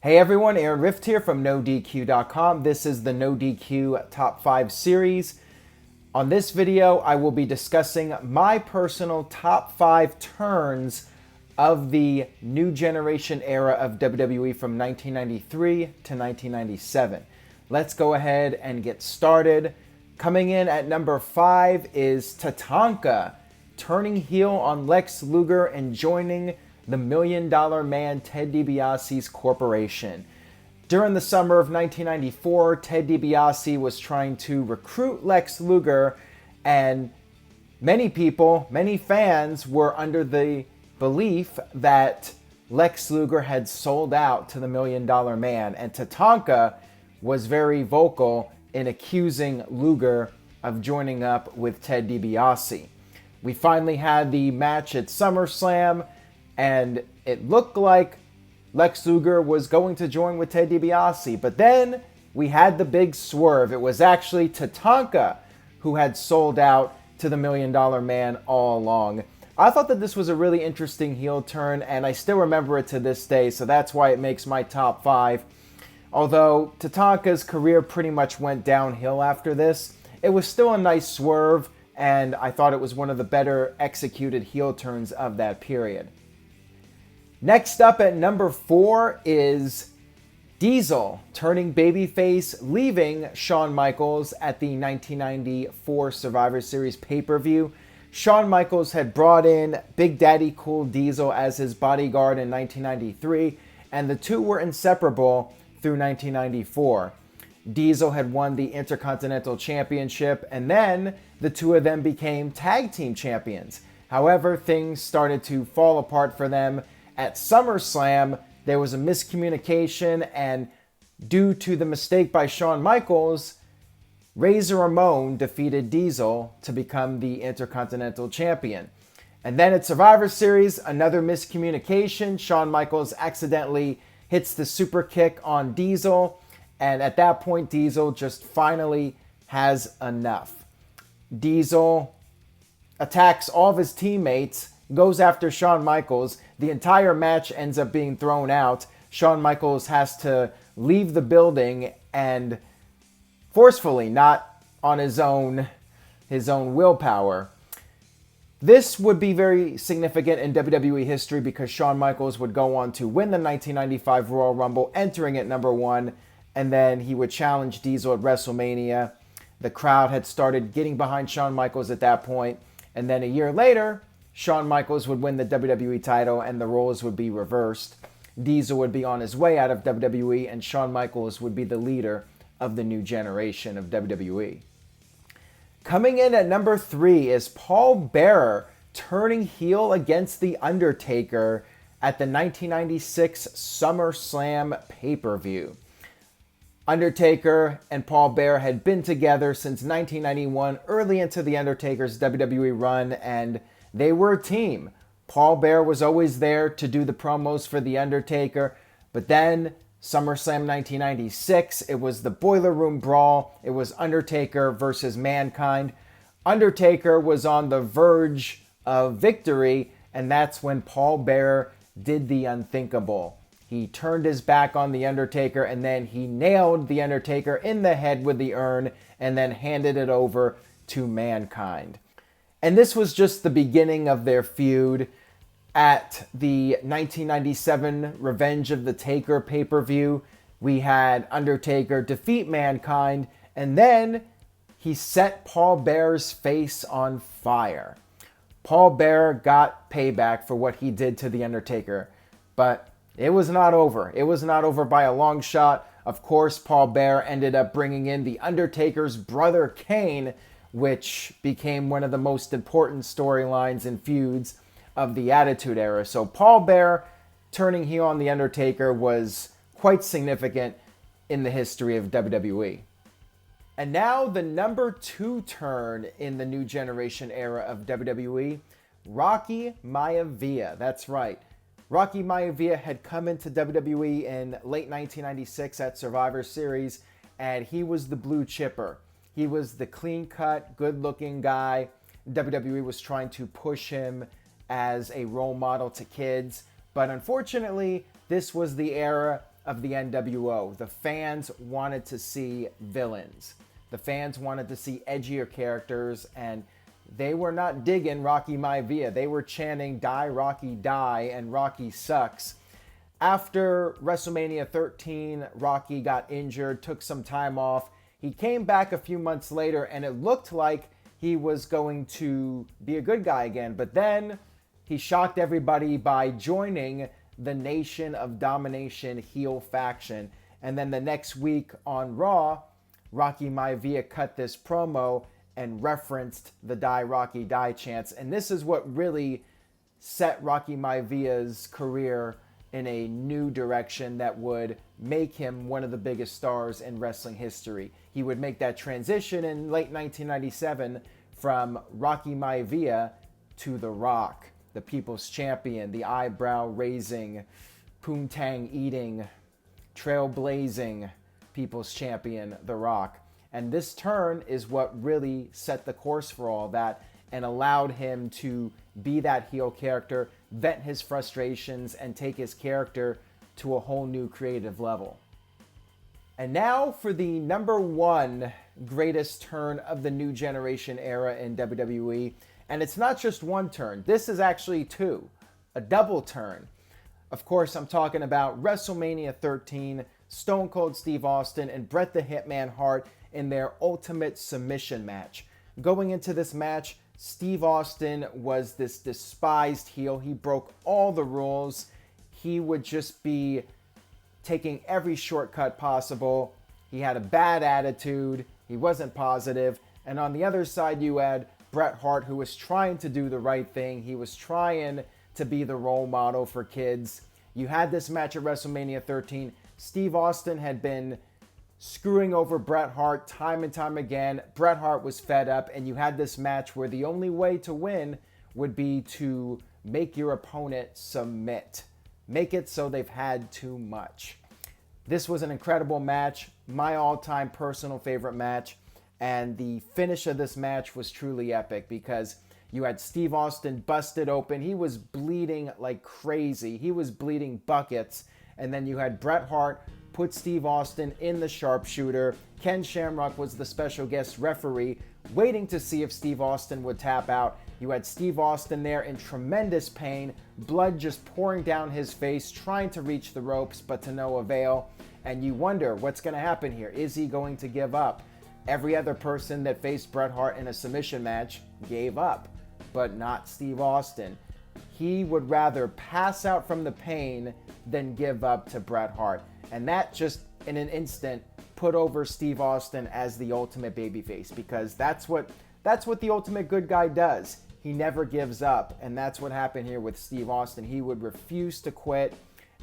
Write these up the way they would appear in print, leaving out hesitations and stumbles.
Hey everyone, Aaron Rift here from NoDQ.com. This is the NoDQ Top 5 series. On this video, I will be discussing my personal top 5 turns of the New Generation era of WWE from 1993 to 1997. Let's go ahead and get started. Coming in at number 5 is Tatanka, turning heel on Lex Luger and joining the $1 Million Man Ted DiBiase's corporation. During the summer of 1994, Ted DiBiase was trying to recruit Lex Luger, and many fans were under the belief that Lex Luger had sold out to the $1 Million Man, and Tatanka was very vocal in accusing Luger of joining up with Ted DiBiase. We finally had the match at SummerSlam, and it looked like Lex Luger was going to join with Ted DiBiase. But then we had the big swerve. It was actually Tatanka who had sold out to the $1 Million Man all along. I thought that this was a really interesting heel turn, and I still remember it to this day, so that's why it makes my top 5. Although Tatanka's career pretty much went downhill after this, it was still a nice swerve, and I thought it was one of the better executed heel turns of that period. Next up at number 4 is Diesel, turning babyface, leaving Shawn Michaels at the 1994 Survivor Series pay-per-view. Shawn Michaels had brought in Big Daddy Cool Diesel as his bodyguard in 1993, and the two were inseparable through 1994. Diesel had won the Intercontinental Championship, and then the two of them became tag team champions. However, things started to fall apart for them. At SummerSlam, there was a miscommunication, and due to the mistake by Shawn Michaels, Razor Ramon defeated Diesel to become the Intercontinental Champion. And then at Survivor Series, another miscommunication. Shawn Michaels accidentally hits the super kick on Diesel, and at that point, Diesel just finally has enough. Diesel attacks all of his teammates, goes after Shawn Michaels. The entire match ends up being thrown out. Shawn Michaels has to leave the building, and forcefully, not on his own willpower. This would be very significant in WWE history because Shawn Michaels would go on to win the 1995 Royal Rumble, entering at number 1, and then he would challenge Diesel at WrestleMania. The crowd had started getting behind Shawn Michaels at that point, and then a year later, Shawn Michaels would win the WWE title and the roles would be reversed. Diesel would be on his way out of WWE, and Shawn Michaels would be the leader of the new generation of WWE. Coming in at number 3 is Paul Bearer turning heel against The Undertaker at the 1996 SummerSlam pay-per-view. Undertaker and Paul Bearer had been together since 1991, early into The Undertaker's WWE run, and they were a team. Paul Bearer was always there to do the promos for The Undertaker, but then SummerSlam 1996, it was the Boiler Room Brawl. It was Undertaker versus Mankind. Undertaker was on the verge of victory, and that's when Paul Bearer did the unthinkable. He turned his back on The Undertaker, and then he nailed The Undertaker in the head with the urn, and then handed it over to Mankind. And this was just the beginning of their feud. At the 1997 Revenge of the Taker pay-per-view, we had Undertaker defeat Mankind, and then he set Paul Bearer's face on fire. Paul Bearer got payback for what he did to The Undertaker, but it was not over. It was not over by a long shot. Of course, Paul Bearer ended up bringing in The Undertaker's brother Kane, which became one of the most important storylines and feuds of the Attitude Era. So Paul Bearer turning heel on The Undertaker was quite significant in the history of WWE. And now the number 2 turn in the New Generation era of WWE, Rocky Maivia. That's right. Rocky Maivia had come into WWE in late 1996 at Survivor Series, and he was the blue chipper. He was the clean-cut, good-looking guy. WWE was trying to push him as a role model to kids, but unfortunately, this was the era of the NWO. The fans wanted to see villains. The fans wanted to see edgier characters, and they were not digging Rocky Maivia. They were chanting, "Die, Rocky, die," and "Rocky sucks." After WrestleMania 13, Rocky got injured, took some time off. He came back a few months later, and it looked like he was going to be a good guy again. But then he shocked everybody by joining the Nation of Domination heel faction. And then the next week on Raw, Rocky Maivia cut this promo and referenced the "Die Rocky Die" chants. And this is what really set Rocky Maivia's career in a new direction that would make him one of the biggest stars in wrestling history. He would make that transition in late 1997 from Rocky Maivia to The Rock, the People's Champion, the eyebrow-raising, poontang-eating, trailblazing People's Champion, The Rock. And this turn is what really set the course for all that and allowed him to be that heel character, vent his frustrations, and take his character to a whole new creative level. And now for the number one greatest turn of the New Generation era in WWE. And it's not just one turn. This is actually two. A double turn. Of course, I'm talking about WrestleMania 13, Stone Cold Steve Austin and Bret the Hitman Hart in their ultimate submission match. Going into this match, Steve Austin was this despised heel. He broke all the rules. He would just be taking every shortcut possible. He had a bad attitude. He wasn't positive. And on the other side, you had Bret Hart, who was trying to do the right thing. He was trying to be the role model for kids. You had this match at WrestleMania 13. Steve Austin had been screwing over Bret Hart time and time again. Bret Hart was fed up, and you had this match where the only way to win would be to make your opponent submit. Make it so they've had too much. This was an incredible match, my all-time personal favorite match, and the finish of this match was truly epic because you had Steve Austin busted open. He was bleeding like crazy. He was bleeding buckets. And then you had Bret Hart put Steve Austin in the sharpshooter. Ken Shamrock was the special guest referee, waiting to see if Steve Austin would tap out. You had Steve Austin there in tremendous pain, blood just pouring down his face, trying to reach the ropes, but to no avail. And you wonder what's going to happen here. Is he going to give up? Every other person that faced Bret Hart in a submission match gave up, but not Steve Austin. He would rather pass out from the pain than give up to Bret Hart. And that just, in an instant, put over Steve Austin as the ultimate babyface, because that's what the ultimate good guy does. He never gives up, and that's what happened here with Steve Austin. He would refuse to quit.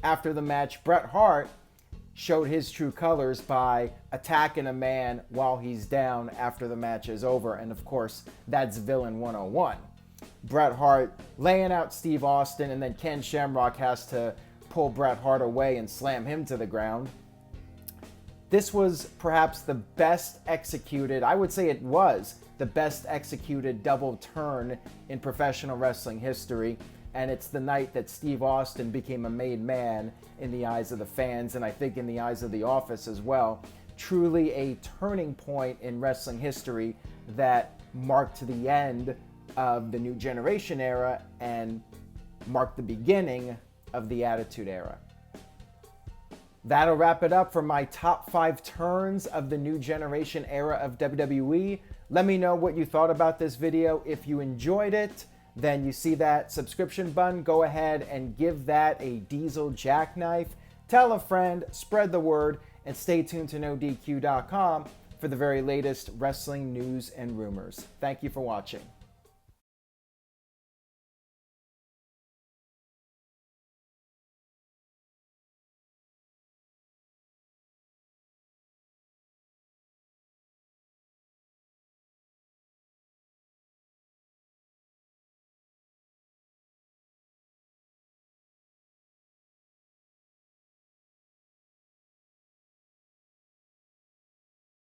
After the match, Bret Hart showed his true colors by attacking a man while he's down after the match is over, and of course, that's Villain 101. Bret Hart laying out Steve Austin, and then Ken Shamrock has to pull Bret Hart away and slam him to the ground. This was perhaps the best executed, I would say it was the best executed double turn in professional wrestling history. And it's the night that Steve Austin became a made man in the eyes of the fans, and I think in the eyes of the office as well. Truly a turning point in wrestling history that marked the end of the New Generation era and marked the beginning of the Attitude Era. That'll wrap it up for my top 5 turns of the New Generation era of WWE. Let me know what you thought about this video. If you enjoyed it, then you see that subscription button. Go ahead and give that a diesel jackknife. Tell a friend, spread the word, and stay tuned to NoDQ.com for the very latest wrestling news and rumors. Thank you for watching.